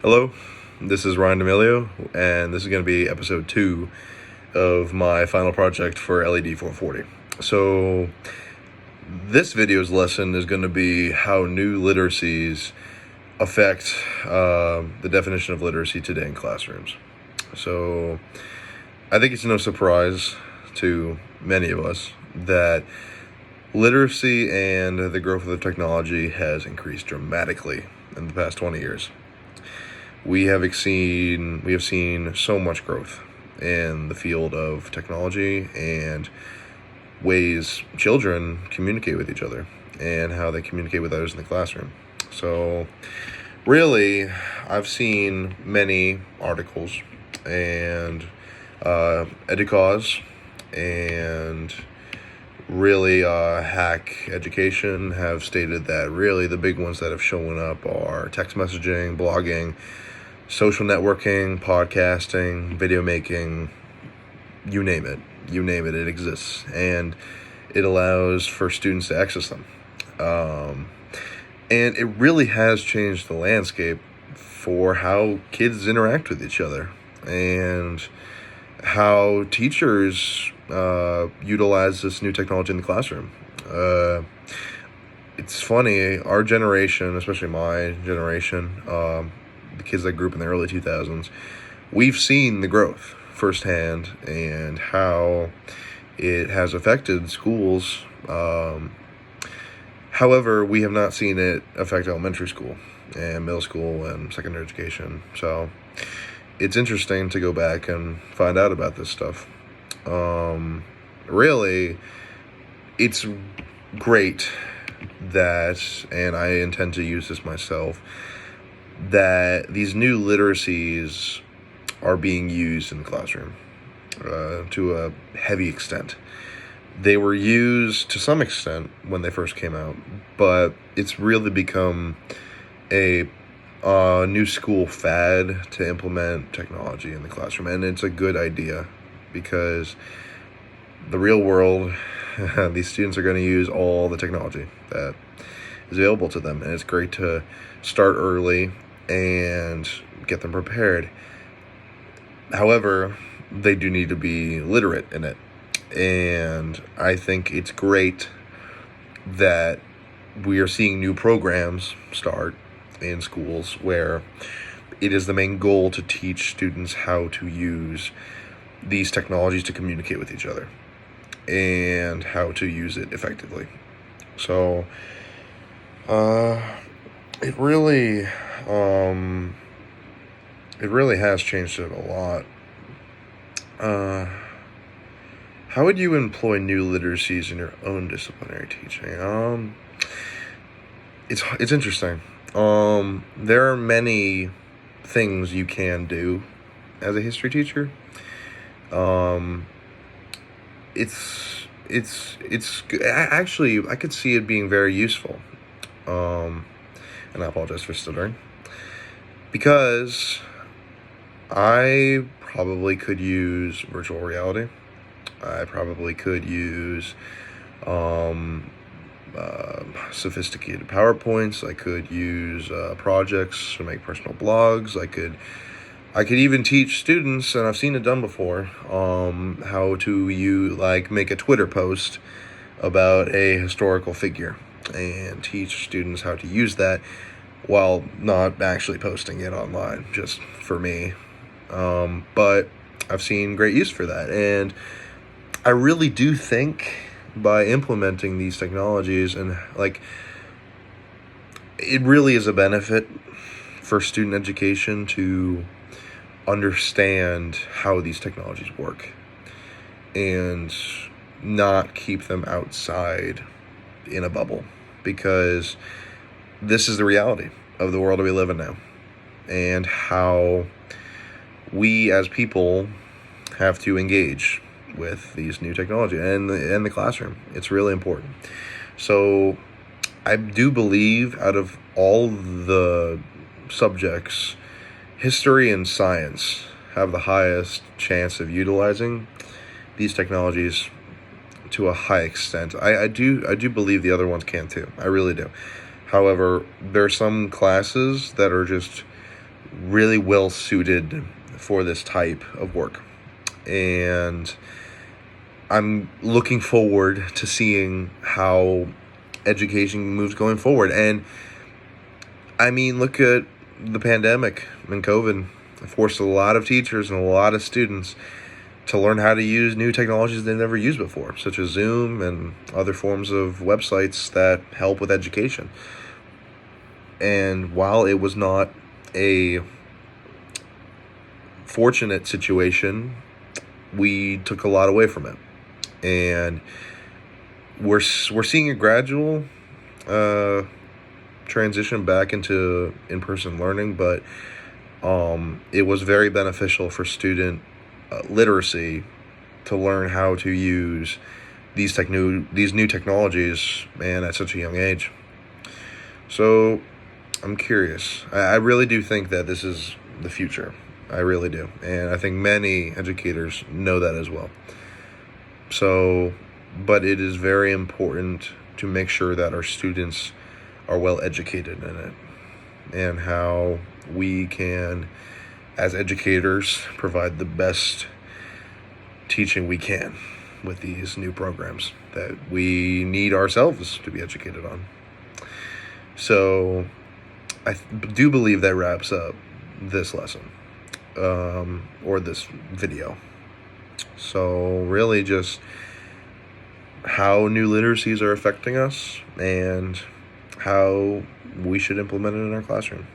Hello, this is Ryan D'Amelio, and this is going to be episode 2 of my final project for LED 440. So, this video's lesson is going to be how new literacies affect the definition of literacy today in classrooms. So, I think it's no surprise to many of us that literacy and the growth of the technology has increased dramatically in the past 20 years. We have seen so much growth in the field of technology and ways children communicate with each other and how they communicate with others in the classroom. So really, I've seen many articles and Educause and really Hack Education have stated that really the big ones that have shown up are text messaging, blogging, social networking, podcasting, video making, you name it, it exists, and it allows for students to access them. And it really has changed the landscape for how kids interact with each other and how teachers utilize this new technology in the classroom. It's funny, our generation, especially my generation, the kids that grew up in the early 2000s, we've seen the growth firsthand and how it has affected schools. However, we have not seen it affect elementary school and middle school and secondary education. So it's interesting to go back and find out about this stuff. Really, it's great that, and I intend to use this myself, that these new literacies are being used in the classroom to a heavy extent. They were used to some extent when they first came out, but it's really become a new school fad to implement technology in the classroom, and it's a good idea because the real world, these students are going to use all the technology that is available to them, and it's great to start early and get them prepared. However, they do need to be literate in it, and I think it's great that we are seeing new programs start in schools where it is the main goal to teach students how to use these technologies to communicate with each other and how to use it effectively. So it really has changed it a lot. How would you employ new literacies in your own disciplinary teaching? It's interesting. There are many things you can do as a history teacher. Actually, I could see it being very useful. And I apologize for stuttering. Because I probably could use virtual reality. I probably could use sophisticated PowerPoints. I could use projects to make personal blogs. I could even teach students, and I've seen it done before, how to make a Twitter post about a historical figure and teach students how to use that while not actually posting it online, just for me. But I've seen great use for that, and I really do think by implementing these technologies and it really is a benefit for student education to understand how these technologies work and not keep them outside in a bubble, because this is the reality of the world that we live in now and how we as people have to engage with these new technology and the classroom. It's really important. So I do believe out of all the subjects, history and science have the highest chance of utilizing these technologies to a high extent. I do believe the other ones can too. I really do. However, there are some classes that are just really well suited for this type of work. And I'm looking forward to seeing how education moves going forward. And I mean, look at the pandemic and COVID. It forced a lot of teachers and a lot of students to learn how to use new technologies they've never used before, such as Zoom and other forms of websites that help with education. And while it was not a fortunate situation, we took a lot away from it. And we're seeing a gradual transition back into in-person learning, but it was very beneficial for student literacy to learn how to use these new technologies, man, at such a young age. So I'm curious. I really do think that this is the future. I really do. And I think many educators know that as well. So, but it is very important to make sure that our students are well educated in it, and how we can, as educators, provide the best teaching we can with these new programs that we need ourselves to be educated on. So I do believe that wraps up this lesson, or this video. So really just how new literacies are affecting us and how we should implement it in our classroom.